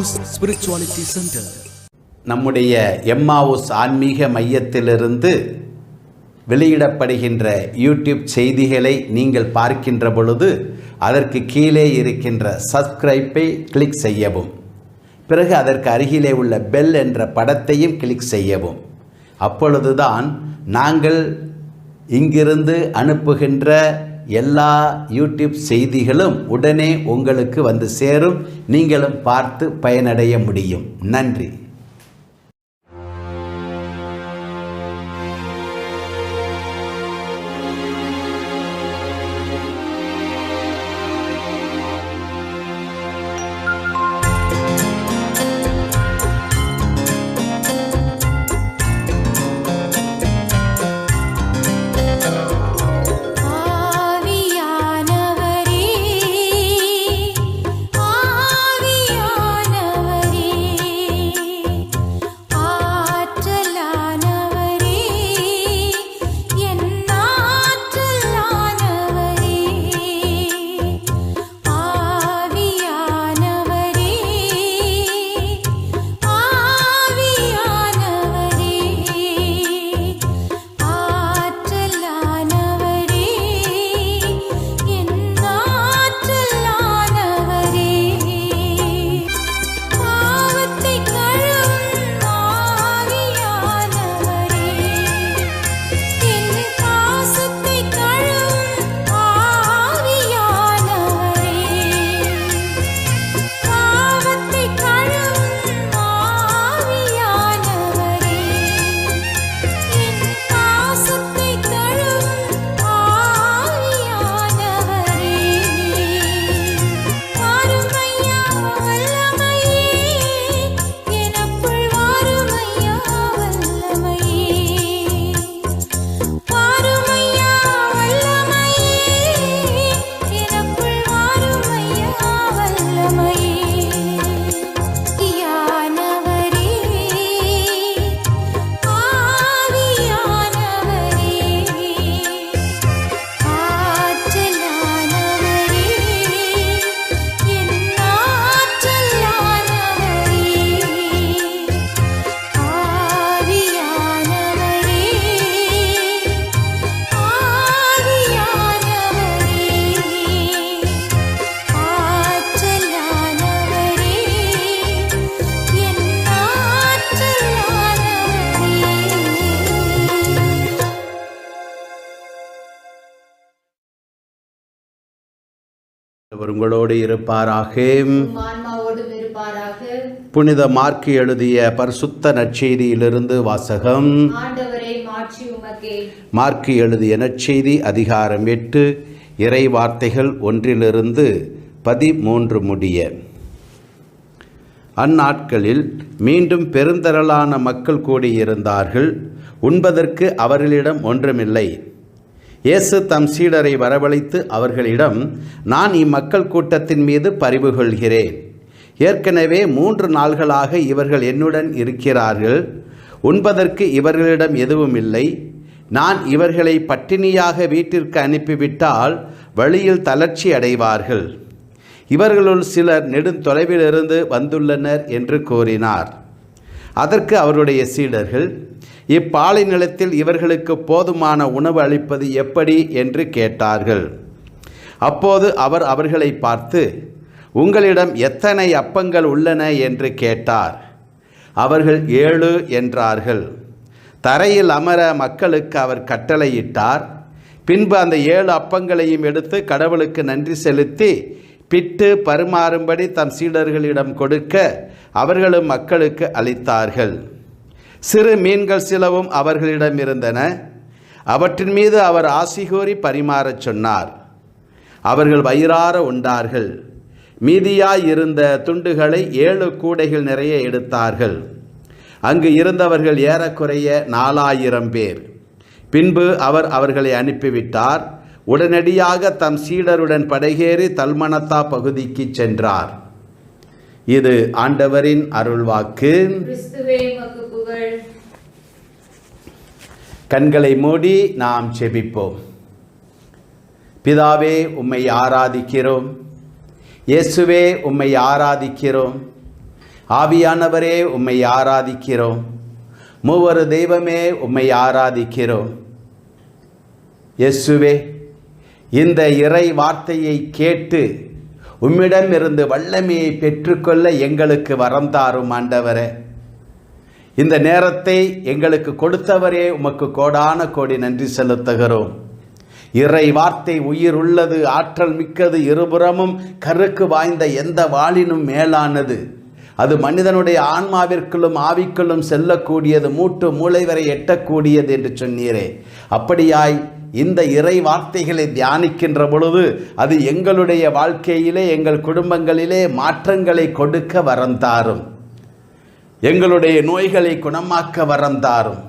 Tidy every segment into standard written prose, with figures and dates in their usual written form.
Emmaus spirituality centre. நம்முடைய எம்மாவுஸ் ஆன்மீக மையத்திலிருந்து வெளியிடப்படுகின்ற யூடியூப் செய்திகளை நீங்கள் பார்க்கின்ற பொழுது அதற்கு கீழே இருக்கின்ற சப்ஸ்கிரைப்பை கிளிக் செய்யவும். பிறகு அதற்கு அருகிலே உள்ள பெல் என்ற படத்தையும் கிளிக் செய்யவும். அப்பொழுதுதான் நாங்கள் இங்கிருந்து அனுப்புகின்ற எல்லா யூடியூப் செய்திகளும் உடனே உங்களுக்கு வந்து சேரும். நீங்களும் பார்த்து பயனடைய முடியும். நன்றி. உங்களோடு இருப்பாராக. புனித மார்க்கு எழுதிய பரிசுத்த நற்செய்தியிலிருந்து வாசகம். மார்க்கு எழுதிய நற்செய்தி அதிகாரம் 8 இறை வார்த்தைகள் 1-13 முடிய. அந்நாட்களில் மீண்டும் பெருந்திரளான மக்கள் கூடியிருந்தார்கள். உண்பதற்கு அவர்களிடம் ஒன்றுமில்லை. இயேசு தம் சீடரை வரவழைத்து அவர்களிடம், நான் இம்மக்கள் கூட்டத்தின் மீது பரிவு கொள்கிறேன். ஏற்கனவே 3 நாள்களாக இவர்கள் என்னுடன் இருக்கிறார்கள். உண்பதற்கு இவர்களிடம் எதுவும் இல்லை. நான் இவர்களை பட்டினியாக வீட்டிற்கு அனுப்பிவிட்டால் வழியில் தளர்ச்சி அடைவார்கள். இவர்களுள் சிலர் நெடுந்தொலைவிலிருந்து வந்துள்ளனர் என்று கூறினார். அதற்கு அவருடைய சீடர்கள், இப்பாலை நிலத்தில் இவர்களுக்கு போதுமான உணவு அளிப்பது எப்படி என்று கேட்டார்கள். அப்போது அவர் அவர்களை பார்த்து, உங்களிடம் எத்தனை அப்பங்கள் உள்ளன என்று கேட்டார். அவர்கள் 7 என்றார்கள். தரையில் அமர மக்களுக்கு அவர் கட்டளையிட்டார். பின்பு அந்த 7 அப்பங்களையும் எடுத்து கடவுளுக்கு நன்றி செலுத்தி பிட்டு பரிமாறும்படி தம் சீடர்களிடம் கொடுக்க அவர்களும் மக்களுக்கு அளித்தார்கள். சிறு மீன்கள் சிலவும் அவர்களிடம் இருந்தன. அவற்றின் மீது அவர் ஆசிகூறி பரிமாறச் சொன்னார். அவர்கள் வயிறார உண்டார்கள். மீதியாயிருந்த துண்டுகளை 7 கூடைகள் நிறைய எடுத்தார்கள். அங்கு இருந்தவர்கள் ஏறக்குறைய 4000 பேர். பின்பு அவர் அவர்களை அனுப்பிவிட்டார். உடனடியாக தம் சீடருடன் படகேறி தல்மனத்தா பகுதிக்கு சென்றார். இது ஆண்டவரின் அருள்வாக்கு. கண்களை மூடி நாம் செபிப்போம். பிதாவே, உம்மை ஆராதிக்கிறோம். இயேசுவே, உம்மை ஆராதிக்கிறோம். ஆவியானவரே உம்மை ஆராதிக்கிறோம். மூவரு தெய்வமே உம்மை ஆராதிக்கிறோம். இயேசுவே, இந்த இறை வார்த்தையை கேட்டு உம்மிடமிருந்து வல்லமையை பெற்றுக்கொள்ள எங்களுக்கு வரம் தாரும் ஆண்டவரே. இந்த நேரத்தை எங்களுக்கு கொடுத்தவரே உமக்கு கோடான கோடி நன்றி செலுத்துகிறோம். இறை வார்த்தை உயிர் உள்ளது, ஆற்றல் மிக்கது, இருபுறமும் கருக்கு வாய்ந்த எந்த வாளினும் மேலானது. அது மனிதனுடைய ஆன்மாவிற்குள்ளும் ஆவிக்குள்ளும் செல்லக்கூடியது, மூட்டு மூளை வரை எட்டக்கூடியது என்று சொன்னீரே. அப்படியாய் இந்த இறை வார்த்தைகளை தியானிக்கின்ற பொழுது அது எங்களுடைய வாழ்க்கையிலே, எங்கள் குடும்பங்களிலே மாற்றங்களை கொடுக்க வரம் தாரும். எங்களுடைய நோய்களை குணமாக்க வரம் தாரும்.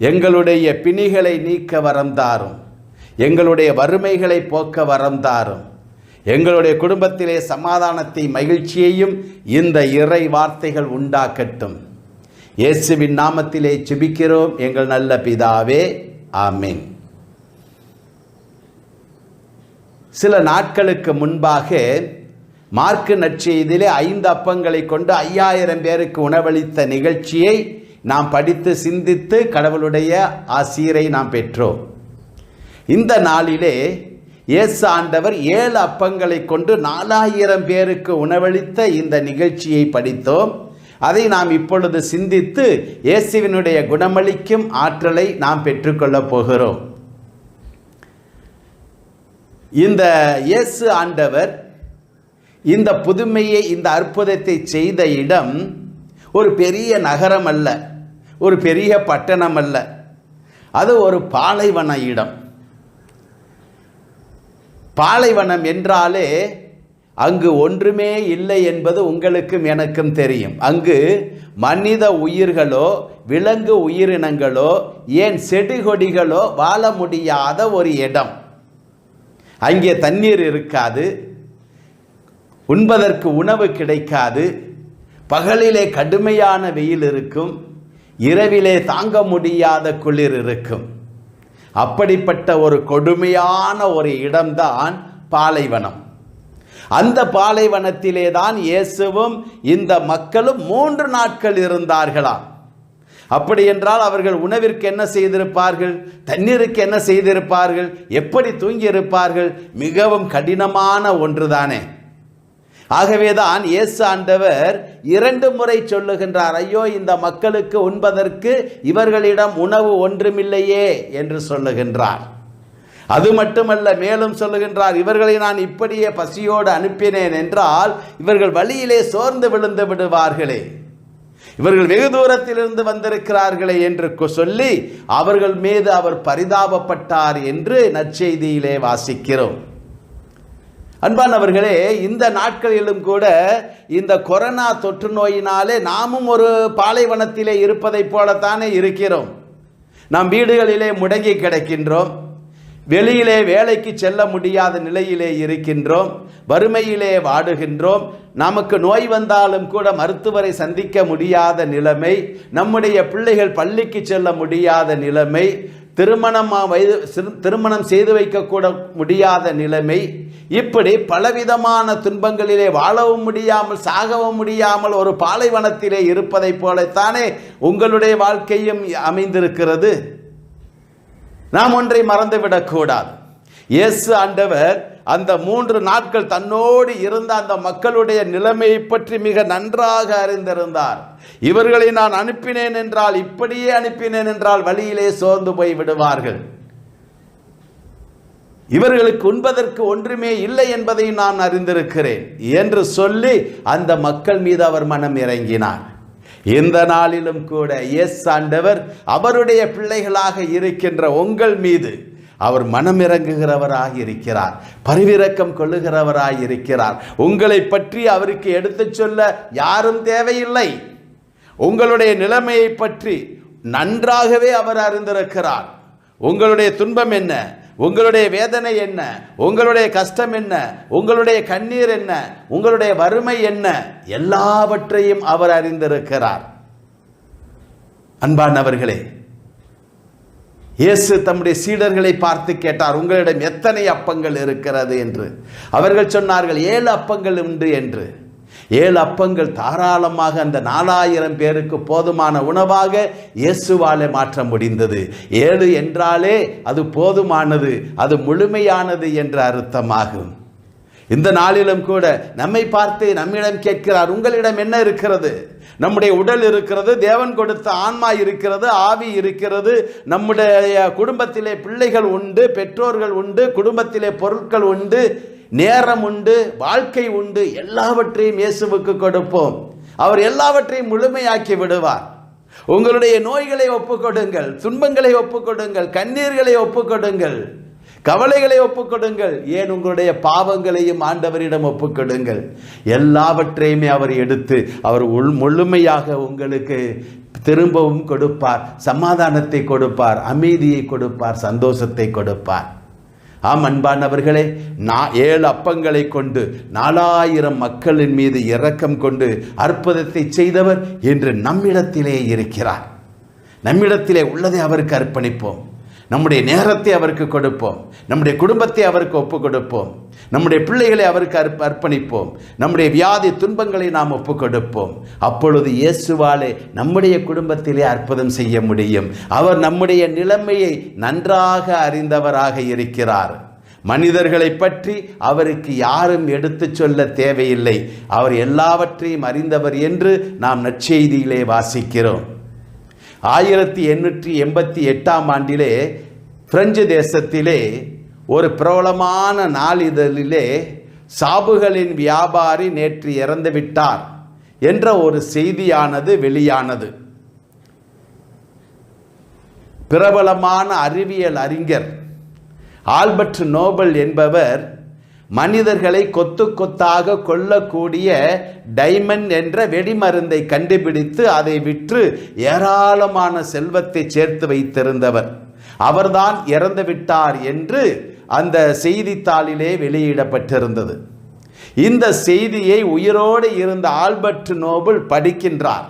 எங்களுடைய பிணிகளை நீக்க வரம் தாரும். எங்களுடைய வறுமைகளை போக்க வரம் தாரும். எங்களுடைய குடும்பத்திலே சமாதானத்தை, மகிழ்ச்சியையும் இந்த இறை வார்த்தைகள் உண்டாக்கட்டும். இயேசுவின் நாமத்திலே ஜெபிக்கிறோம் எங்கள் நல்ல பிதாவே, ஆமென். சில நாட்களுக்கு முன்பாக மார்க்கு நற்செய்தியிலே 5 அப்பங்களை கொண்டு 5000 பேருக்கு உணவளித்த நிகழ்ச்சியை நாம் படித்து சிந்தித்து கடவுளுடைய ஆசீரை நாம் பெற்றோம். இந்த நாளிலே இயேசு ஆண்டவர் 7 அப்பங்களை கொண்டு 4000 பேருக்கு உணவளித்த இந்த நிகழ்ச்சியை படித்தோம். அதை நாம் இப்பொழுது சிந்தித்து இயேசுவினுடைய குணமளிக்கும் ஆற்றலை நாம் பெற்றுக்கொள்ளப் போகிறோம். இந்த இயேசு ஆண்டவர் இந்த புதுமையை, இந்த அற்புதத்தை செய்த இடம் ஒரு பெரிய நகரம் அல்ல, ஒரு பெரிய பட்டணம் அல்ல, அது ஒரு பாலைவன இடம். பாலைவனம் என்றாலே அங்கு ஒன்றுமே இல்லை என்பது உங்களுக்கும் எனக்கும் தெரியும். அங்கு மனித உயிர்களோ விலங்கு உயிரினங்களோ ஏன் செடி கொடிகளோ வாழ முடியாத ஒரு இடம். அங்கே தண்ணீர் இருக்காது, உண்பதற்கு உணவு கிடைக்காது, பகலிலே கடுமையான வெயில் இருக்கும், இரவிலே தாங்க முடியாத குளிர் இருக்கும். அப்படிப்பட்ட ஒரு கொடுமையான ஒரு இடம்தான் பாலைவனம். அந்த பாலைவனத்திலே தான் இயேசுவும் இந்த மக்களும் 3 நாட்கள் இருந்தார்களாம். அப்படி என்றால் அவர்கள் உணவிற்கு என்ன செய்திருப்பார்கள்? தண்ணீருக்கு என்ன செய்திருப்பார்கள்? எப்படி தூங்கியிருப்பார்கள்? மிகவும் கடினமான ஒன்றுதானே. ஆகவேதான் இயேசு ஆண்டவர் 2 முறை சொல்லுகின்றார், ஐயோ இந்த மக்களுக்கு உண்பதற்கு இவர்களிடம் உணவு ஒன்றுமில்லையே என்று சொல்லுகின்றார். அது மட்டுமல்ல, மேலும் சொல்லுகின்றார், இவர்களை நான் இப்படியே பசியோடு அனுப்பினேன் என்றால் இவர்கள் வழியிலே சோர்ந்து விழுந்து விடுவார்களே, இவர்கள் வெகு தூரத்திலிருந்து வந்திருக்கிறார்களே என்று சொல்லி அவர்கள் மீது அவர் பரிதாபப்பட்டார் என்று நற்செய்தியிலே வாசிக்கிறோம். அன்பானவர்களே, இந்த நாட்களிலும் கூட இந்த கொரோனா தொற்று நோயினாலே நாமும் ஒரு பாலைவனத்திலே இருப்பதைப் போலத்தானே இருக்கிறோம். நாம் வீடுகளிலே முடங்கி கிடக்கின்றோம், வெளியிலே வேலைக்கு செல்ல முடியாத நிலையிலே இருக்கின்றோம், வறுமையிலே வாடுகின்றோம், நமக்கு நோய் வந்தாலும் கூட மருத்துவரை சந்திக்க முடியாத நிலைமை, நம்முடைய பிள்ளைகள் பள்ளிக்கு செல்ல முடியாத நிலைமை, திருமணம் செய்து வைக்கக்கூட முடியாத நிலைமை, இப்படி பலவிதமான துன்பங்களிலே வாழவும் முடியாமல் சாகவும் முடியாமல் ஒரு பாலைவனத்திலே இருப்பதைப் போலத்தானே உங்களுடைய வாழ்க்கையும் அமைந்திருக்கிறது. நாம் ஒன்றை மறந்துவிடக்கூடாது. இயேசு ஆண்டவர் அந்த 3 நாட்கள் தன்னோடு இருந்த அந்த மக்களுடைய நிலைமையை பற்றி மிக நன்றாக அறிந்திருந்தார். இவர்களை நான் அனுப்பினேன் என்றால், இப்படியே அனுப்பினேன் என்றால் வழியிலே சோர்ந்து போய் விடுவார்கள், இவர்களுக்கு உண்பதற்கு ஒன்றுமே இல்லை என்பதை நான் அறிந்திருக்கிறேன் என்று சொல்லி அந்த மக்கள் மீது அவர் மனம் இறங்கினார். இந்த நாளிலும் கூட இயேசு ஆண்டவர் அவருடைய பிள்ளைகளாக இருக்கின்ற உங்கள் மீது அவர் மனம் இறங்குகிறவராக இருக்கிறார், பரிவிரக்கம் கொள்ளுகிறவராக இருக்கிறார். உங்களை பற்றி அவருக்கு எடுத்துச் சொல்ல யாரும் தேவையில்லை. உங்களுடைய நிலைமையை பற்றி நன்றாகவே அவர் அறிந்திருக்கிறார். உங்களுடைய துன்பம் என்ன, உங்களுடைய வேதனை என்ன, உங்களுடைய கஷ்டம் என்ன, உங்களுடைய கண்ணீர் என்ன, உங்களுடைய வறுமை என்ன, எல்லாவற்றையும் அவர் அறிந்திருக்கிறார். அன்பானவர்களே, இயேசு தம்முடைய சீடர்களை பார்த்து கேட்டார், உங்களிடம் எத்தனை அப்பங்கள் இருக்கிறது என்று. அவர்கள் சொன்னார்கள் 7 அப்பங்கள் உண்டு என்று. 7 அப்பங்கள் தாராளமாக அந்த 4000 பேருக்கு போதுமான உணவாக இயேசுவாலே மாற்ற முடிந்தது. 7 என்றாலே அது போதுமானது, அது முழுமையானது என்ற அர்த்தமாகும். இந்த நாளிலும் கூட நம்மை பார்த்து நம்மிடம் கேட்கிறார், உங்களிடம் என்ன இருக்கிறது? நம்முடைய உடல் இருக்கிறது, தேவன் கொடுத்த ஆன்மா இருக்கிறது, ஆவி இருக்கிறது, நம்முடைய குடும்பத்திலே பிள்ளைகள் உண்டு, பெற்றோர்கள் உண்டு, குடும்பத்திலே பொருட்கள் உண்டு, நேரம் உண்டு, வாழ்க்கை உண்டு. எல்லாவற்றையும் இயேசுவுக்கு கொடுப்போம். அவர் எல்லாவற்றையும் முழுமையாக்கி விடுவார். உங்களுடைய நோய்களை ஒப்புக்கொடுங்கள், துன்பங்களை ஒப்புக்கொடுங்கள், கண்ணீர்களை ஒப்புக்கொடுங்கள், கவலைகளை ஒப்புக்கொடுங்கள், ஏன் உங்களுடைய பாவங்களையும் ஆண்டவரிடம் ஒப்புக்கொடுங்கள். எல்லாவற்றையுமே அவர் எடுத்து அவர் முழுமையாக உங்களுக்கு திரும்பவும் கொடுப்பார். சமாதானத்தை கொடுப்பார், அமைதியை கொடுப்பார், சந்தோஷத்தை கொடுப்பார். ஆம் அன்பானவர்களே, 7 அப்பங்களை கொண்டு 4000 மக்களின் மீது இரக்கம் கொண்டு அற்புதத்தை செய்தவர் இன்று நம்மிடத்திலே இருக்கிறார். நம்மிடத்திலே உள்ளதை அவருக்கு அர்ப்பணிப்போம். நம்முடைய நேரத்தை அவருக்கு கொடுப்போம், நம்முடைய குடும்பத்தை அவருக்கு ஒப்பு கொடுப்போம், நம்முடைய பிள்ளைகளை அவருக்கு அர்ப்பணிப்போம், நம்முடைய வியாதி துன்பங்களை நாம் ஒப்பு கொடுப்போம். அப்பொழுது இயேசுவாலே நம்முடைய குடும்பத்திலே அற்புதம் செய்ய முடியும். அவர் நம்முடைய நிலைமையை நன்றாக அறிந்தவராக இருக்கிறார். மனிதர்களை பற்றி அவருக்கு யாரும் எடுத்து சொல்ல தேவையில்லை. அவர் எல்லாவற்றையும் அறிந்தவர் என்று நாம் நற்செய்தியிலே வாசிக்கிறோம். 1888 ஆண்டிலே பிரெஞ்சு தேசத்திலே ஒரு பிரபலமான நாளிதழிலே சாபுகளின் வியாபாரி நேற்று இறந்துவிட்டார் என்ற ஒரு செய்தியானது வெளியானது. பிரபலமான அறிவியல் அறிஞர் ஆல்பர்ட் நோபல் என்பவர் மனிதர்களை கொத்து கொத்தாக கொல்லக்கூடிய டைமண்ட் என்ற வெடிமருந்தை கண்டுபிடித்து அதை விற்று ஏராளமான செல்வத்தை சேர்த்து வைத்திருந்தவர். அவர்தான் இறந்து விட்டார் என்று அந்த செய்தித்தாளிலே வெளியிடப்பட்டிருந்தது. இந்த செய்தியை உயிரோடு இருந்த ஆல்பர்ட் நோபல் படிக்கின்றார்.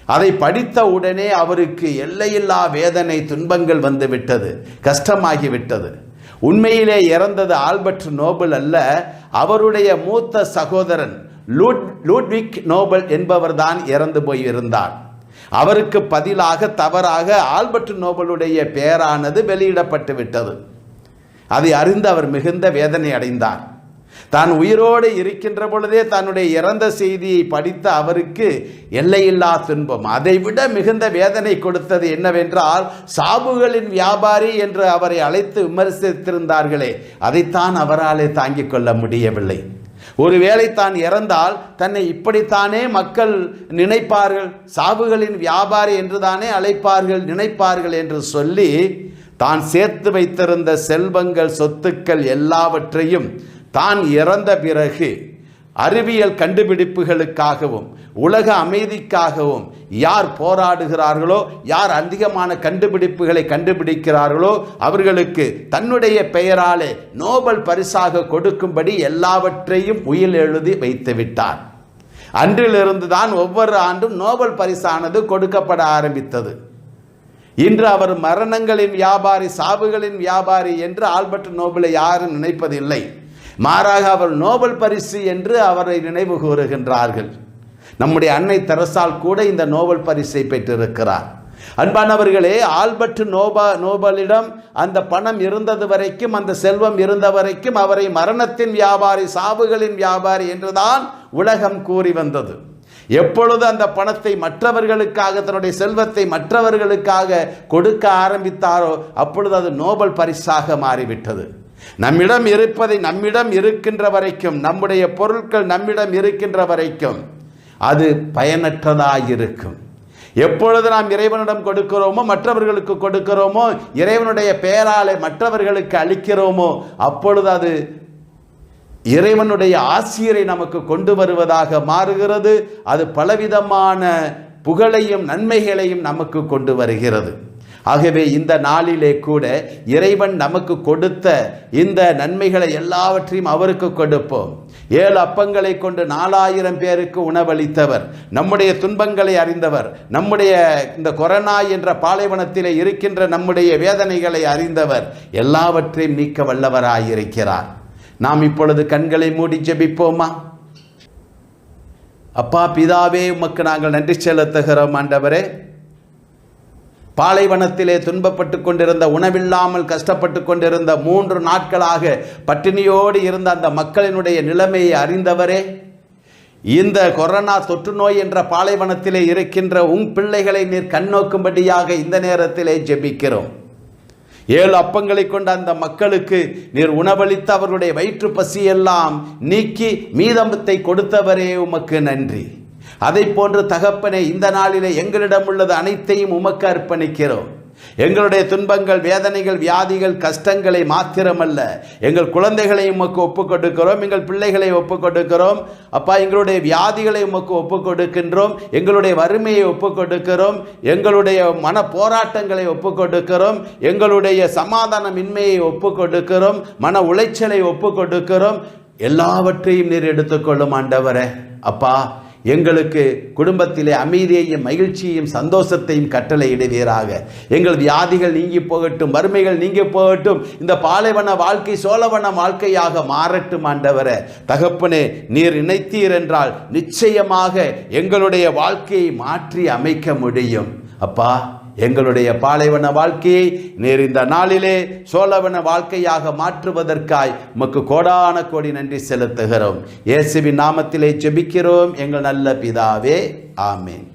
அதை படித்த உடனே அவருக்கு எல்லையில்லா வேதனை துன்பங்கள் வந்துவிட்டது, கஷ்டமாகிவிட்டது. உண்மையிலே இறந்தது ஆல்பர்ட் நோபல் அல்ல, அவருடைய மூத்த சகோதரன் லூட்விக் நோபல் என்பவர் தான் இறந்து போயிருந்தார். அவருக்கு பதிலாக தவறாக ஆல்பர்ட் நோபலுடைய பெயரானது வெளியிடப்பட்டு விட்டது. அதை அறிந்து அவர் மிகுந்த வேதனை அடைந்தார். தான் உயிரோடு இருக்கின்ற பொழுதே தன்னுடைய இறந்த செய்தியை படித்த அவருக்கு எல்லையில்லா துன்பம். அதைவிட மிகுந்த வேதனை கொடுத்தது என்னவென்றால், சாபுகளின் வியாபாரி என்று அவரை அழைத்து விமர்சித்திருந்தார்களே, அதைத்தான் அவராலே தாங்கிக் கொள்ள முடியவில்லை. ஒருவேளை தான் இறந்தால் தன்னை இப்படித்தானே மக்கள் நினைப்பார்கள், சாபுகளின் வியாபாரி என்றுதானே அழைப்பார்கள், நினைப்பார்கள் என்று சொல்லி தான் சேர்த்து வைத்திருந்த செல்வங்கள், சொத்துக்கள் எல்லாவற்றையும் தான் இறந்த பிறகு அறிவியல் கண்டுபிடிப்புகளுக்காகவும் உலக அமைதிக்காகவும் யார் போராடுகிறார்களோ, யார் அதிகமான கண்டுபிடிப்புகளை கண்டுபிடிக்கிறார்களோ அவர்களுக்கு தன்னுடைய பெயராலே நோபல் பரிசாக கொடுக்கும்படி எல்லாவற்றையும் உயில் எழுதி வைத்து விட்டார். அன்றிலிருந்து தான் ஒவ்வொரு ஆண்டும் நோபல் பரிசானது கொடுக்கப்பட ஆரம்பித்தது. இன்று அவர் மரணங்களின் வியாபாரி, சாவுகளின் வியாபாரி என்று ஆல்பர்ட் நோபலை யாரும் நினைப்பதில்லை. மாறாக அவர் நோபல் பரிசு என்று அவரை நினைவு கூறுகின்றார்கள். நம்முடைய அன்னை தெரசால் கூட இந்த நோபல் பரிசை பெற்றிருக்கிறார். அன்பானவர்களே, ஆல்பர்ட் நோபலிடம் அந்த பணம் இருந்தது வரைக்கும், அந்த செல்வம் இருந்த வரைக்கும் அவரை மரணத்தின் வியாபாரி, சாவுகளின் வியாபாரி என்றுதான் உலகம் கூறி வந்தது. எப்பொழுது அந்த பணத்தை மற்றவர்களுக்காக, தன்னுடைய செல்வத்தை மற்றவர்களுக்காக கொடுக்க ஆரம்பித்தாரோ அப்பொழுது அது நோபல் பரிசாக மாறிவிட்டது. நம்மிடம் இருப்பதை, நம்மிடம் இருக்கின்ற வரைக்கும், நம்முடைய பொருட்கள் நம்மிடம் இருக்கின்ற வரைக்கும் அது பயனற்றதாயிருக்கும். எப்பொழுது நாம் இறைவனிடம் கொடுக்கிறோமோ, மற்றவர்களுக்கு கொடுக்கிறோமோ, இறைவனுடைய பெயராலே மற்றவர்களுக்கு அளிக்கிறோமோ அப்பொழுது அது இறைவனுடைய ஆசிரை நமக்கு கொண்டு வருவதாக மாறுகிறது. அது பலவிதமான புகழையும் நன்மைகளையும் நமக்கு கொண்டு வருகிறது. ஆகவே இந்த நாளிலே கூட இறைவன் நமக்கு கொடுத்த இந்த நன்மைகளை எல்லாவற்றையும் அவருக்கு கொடுப்போம். 7 அப்பங்களை கொண்டு 4000 பேருக்கு உணவளித்தவர், நம்முடைய துன்பங்களை அறிந்தவர், நம்முடைய இந்த கொரோனா என்ற பாலைவனத்திலே இருக்கின்ற நம்முடைய வேதனைகளை அறிந்தவர், எல்லாவற்றையும் நீக்க வல்லவராயிருக்கிறார். நாம் இப்பொழுது கண்களை மூடி ஜெபிப்போமா? அப்பா பிதாவே, உமக்கு நாங்கள் நன்றி செலுத்துகிறோம் ஆண்டவரே. பாலைவனத்திலே துன்பப்பட்டு கொண்டிருந்த, உணவில்லாமல் கஷ்டப்பட்டு கொண்டிருந்த 3 நாட்களாக பட்டினியோடு இருந்த அந்த மக்களினுடைய நிலைமையை அறிந்தவரே, இந்த கொரோனா தொற்று நோய் என்ற பாலைவனத்திலே இருக்கின்ற பிள்ளைகளை நீர் கண்ணோக்கும்படியாக இந்த நேரத்திலே ஜெபிக்கிறோம். 7 அப்பங்களை கொண்ட அந்த மக்களுக்கு நீர் உணவளித்து அவர்களுடைய வயிற்று பசியெல்லாம் நீக்கி மீதமத்தை கொடுத்தவரே உமக்கு நன்றி. அதை போன்று தகப்பனே, இந்த நாளிலே எங்களிடம் உள்ளது அனைத்தையும் உமக்கு அர்ப்பணிக்கிறோம். எங்களுடைய துன்பங்கள், வேதனைகள், வியாதிகள், கஷ்டங்களை மாத்திரமல்ல, எங்கள் குழந்தைகளை உமக்கு ஒப்புக் கொடுக்கிறோம், எங்கள் பிள்ளைகளை ஒப்புக் கொடுக்கிறோம். அப்பா, எங்களுடைய வியாதிகளை உமக்கு ஒப்புக் கொடுக்கின்றோம், எங்களுடைய வறுமையை ஒப்புக் கொடுக்கிறோம், எங்களுடைய மன போராட்டங்களை ஒப்புக் கொடுக்கிறோம், எங்களுடைய சமாதானமின்மையை ஒப்புக் கொடுக்கிறோம், மன உளைச்சலை ஒப்புக் கொடுக்கிறோம். எல்லாவற்றையும் நீர் எடுத்துக்கொள்ளும் ஆண்டவரே. அப்பா, எங்களுக்கு குடும்பத்திலே அமைதியையும் மகிழ்ச்சியையும் சந்தோஷத்தையும் கட்டளையிடுவீராக. எங்கள் வியாதிகள் நீங்கி போகட்டும், வறுமைகள் நீங்கி போகட்டும். இந்த பாலைவன வாழ்க்கை சோழவன வாழ்க்கையாக மாறட்டும் ஆண்டவரே. தகப்பனே, நீர் நினைத்தீர் என்றால் நிச்சயமாக எங்களுடைய வாழ்க்கையை மாற்றி அமைக்க முடியும். அப்பா, எங்களுடைய பாலைவன வாழ்க்கையை நீர் இந்த நாளிலே சோழவன வாழ்க்கையாக மாற்றுவதற்காய் உமக்கு கோடான கோடி நன்றி செலுத்துகிறோம். இயேசுவின் நாமத்திலே ஜெபிக்கிறோம் எங்கள் நல்ல பிதாவே, ஆமென்.